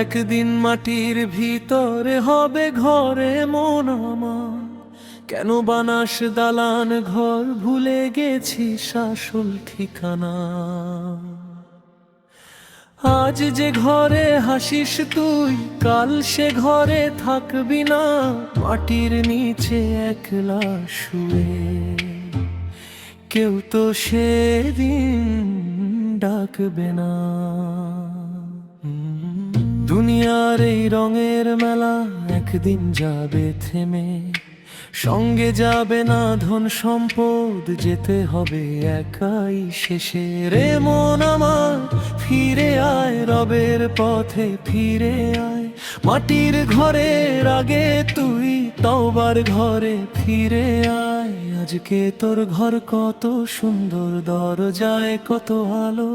একদিন মাটির ভিতরে হবে ঘরে মন আমার। কেন বানাস দালান ঘর, ভুলে গেছিস আসল ঠিকানা। আজ যে ঘরে হাসিস তুই, কাল সে ঘরে থাকবি না। মাটির নিচে একলা শুয়ে কেউ তো সেদিন ডাকবে না। দুনিয়ার এই রঙের মেলা একদিন যাবে থেমে, সঙ্গে যাবে না ধন সম্পদ, যেতে হবে একাই শেষে। রে মন আমার ফিরে আয়, রবের পথে ফিরে আয়। মাটির ঘরের আগে তুই তওবার ঘরে ফিরে আয়। আজকে তোর ঘর কত সুন্দর, দরজায় কত আলো,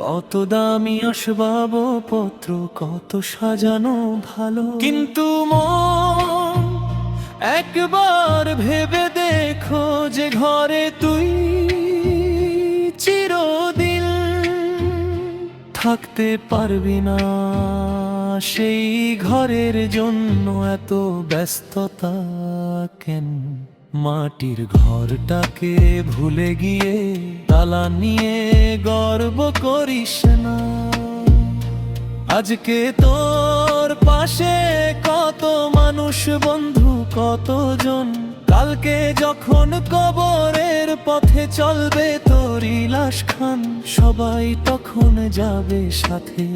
কত দামি আসবাবপত্র, কত সাজানো ভালো। কিন্তু মন একবার ভেবে দেখো, যে ঘরে তুই চিরদিন থাকতে পারবি না, সেই ঘরের জন্য এত ব্যস্ততা কেন? মাটির ঘরটাকে ভুলে গিয়ে দালান নিয়ে গর্ব করিস না। আজকে তোর পাশে কত মানুষ বন্ধু, কতজন, কালকে যখন কবরের পথে চলবে তোরই লাশ খান, সবাই তখন যাবে সাথে।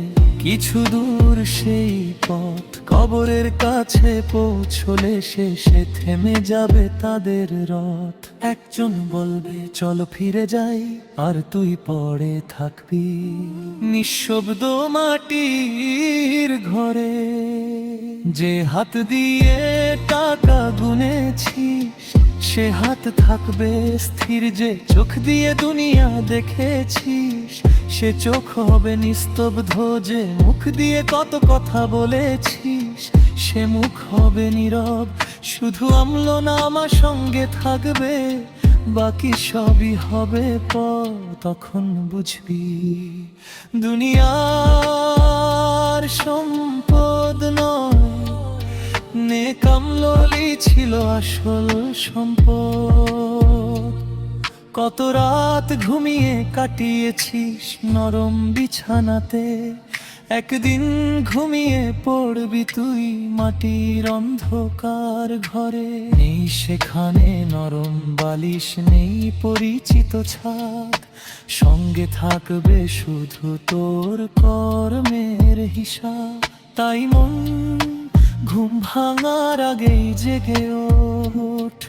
কিছু দূর সেই পথ, কবরের কাছে পৌঁছলে শেষে থেমে যাবে তাদের রথ। একজন বলবে চলো ফিরে যাই, আর তুই পড়ে থাকবি নিঃশব্দ মাটির ঘরে। যে হাত দিয়ে টাকা গুনেছিস সে হাত থাকবে স্থির, যে চোখ দিয়ে দুনিয়া দেখেছিস সে চোখ হবে নিস্তব্ধ, যে মুখ দিয়ে কত কথা বলেছিস সে মুখ হবে নীরব। শুধু আমলনামা সঙ্গে থাকবে, বাকি সবই হবে পর। তখন বুঝবি দুনিয়ার সম্পদ নয়, নেক আমলই ছিল আসল সম্পদ। কত রাত ঘুমিয়ে কাটিয়েছিস নরম বিছানাতে, একদিন ঘুমিয়ে পড়বি তুই মাটির অন্ধকার ঘরে। নেই সেখানে নরম বালিশ, নেই পরিচিত ছাদ, সঙ্গে থাকবে শুধু তোর কর্মের হিসাব। তাই মন ঘুম ভাঙার আগেই জেগে ওঠ,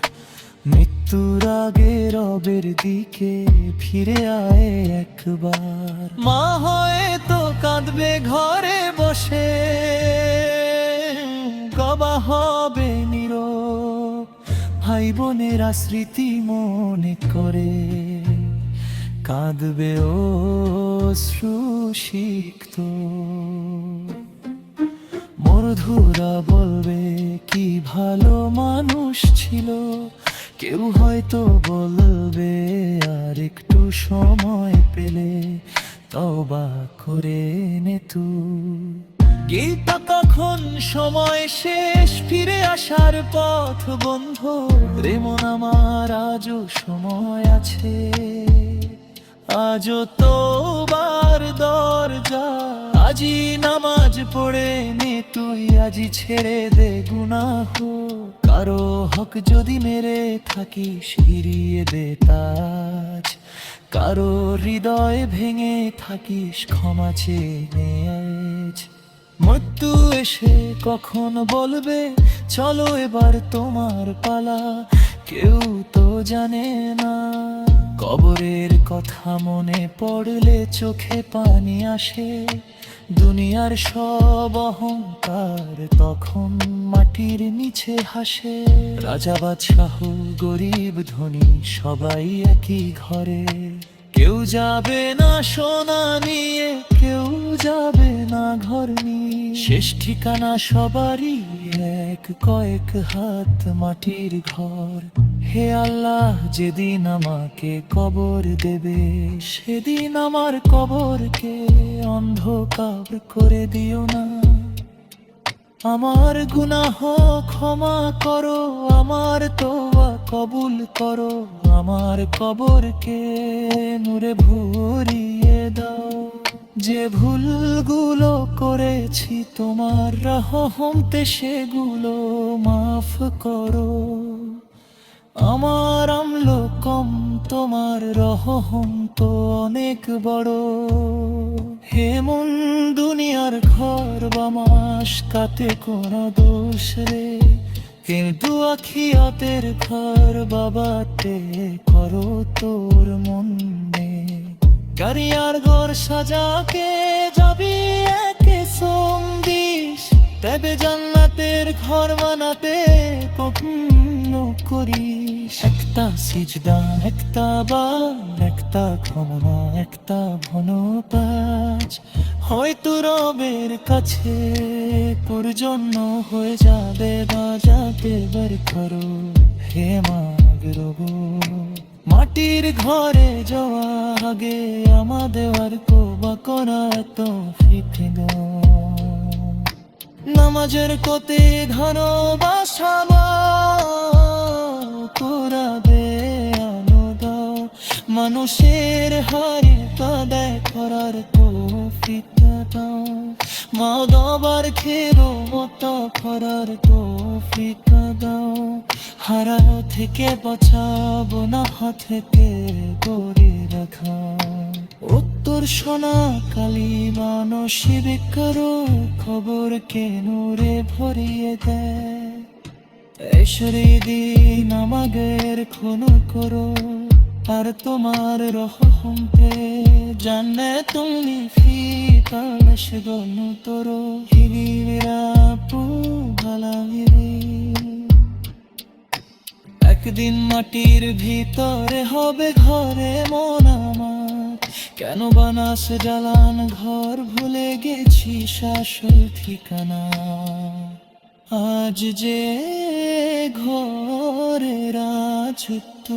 মৃত্যুর আগে রবের দিকে ফিরে আয় একবার। মা হয়তো কাঁদবে ঘরে বসে, বাবা হবে নীরব, ভাই বোনেরা স্মৃতি মনে করে কাঁদবে অশ্রুসিক্ত। মরধুরা বলবে কি ভালো মানুষ ছিল, কেউ হয়তো বলবে আর একটু সময় পেলে তওবা করে নে তুই। গীতা কখন সময় শেষ, ফিরে আসার পথ বন্ধ। রে মন আমার আজও সময় আছে, আজও তওবার দরজা। আজি নামাজ পড়ে নে তুই, আজি ছেড়ে দে গুনাহ। কারো হক যদি মেরে থাকিস ফিরিয়ে দে তাজ, কারো হৃদয় ভেঙে থাকিস ক্ষমা চেয়ে নে আজ। মৃত্যু এসে কখন বলবে চলো এবার তোমার পালা, কেউ তো জানে না। কবরের কথা মনে পড়লে চোখে পানি আসে, দুনিয়ার সব অহংকার তখন মাটির নিচে হাসে। রাজা বাদশাহ গরিব ধনী সবাই একই ঘরে, কেউ যাবে না সোনা নিয়ে, কেউ যাবে না ঘর নিয়ে। শেষ ঠিকানা সবারই এক, কয়েক হাত মাটির ঘর। হে আল্লাহ, যেদিন আমাকে কবর দেবে সেদিন আমার কবরকে অন্ধকার করে দিও না। আমার গুনাহ ক্ষমা করো, আমার তোবা কবুল করো, আমার কবরকে নূরে ভরিয়ে দাও। যে ভুলগুলো করেছি তোমার রহমতে সেগুলো মাফ করো। আমার আমল কম, তোমার রহম তো অনেক বড়। হে মন দুনিয়ার ঘর বামাস কাতে কোনো দোষ রে, কিন্তু আখিয়াতের ঘর বাবাতে করো তোর মনে। কারিয়ার ঘর সাজাকে যাবি একে সন্দিস, তবে জান্নাতের ঘর বানাতে কখনো করিস একটা সিজদা, একটা বার, একটা ক্ষমা, একটা ভনপাজ, হয়তো রবের কাছে তোর জন্য হয়ে যাবে বাজাতে বার করো। হে মাগরব মাটির ঘরে যাওয়া আগে আমাদের আর তোবা করা তৌফিক দাও। নামাজের কোতে ঘন বাসাবা করাবে আনো দাও, মানুষের হারে কাদায় করার তৌফিক দাও। মা বাবার খেরো মতো করার তৌফিক দাও। হারানো থেকে বাঁচাবো না থেকে করে রাখা। উত্তর সোনা কালী মানসিক কারো খবর কেন রে ভরিয়ে দেয়। এসরে দিন আমাদের খুন করো, আর তোমার রহমতে জানে তুমি ফিকাশ গণ তোরো। হিরিরা পু ভালাহিরি একদিন মাটির ভিতরে হবে ঘরে মন আমার। কেন বানাস জ্বালান ঘর ভুলে গেছিস আসল ঠিকানা। আজ যে ঘরে রাজত্ব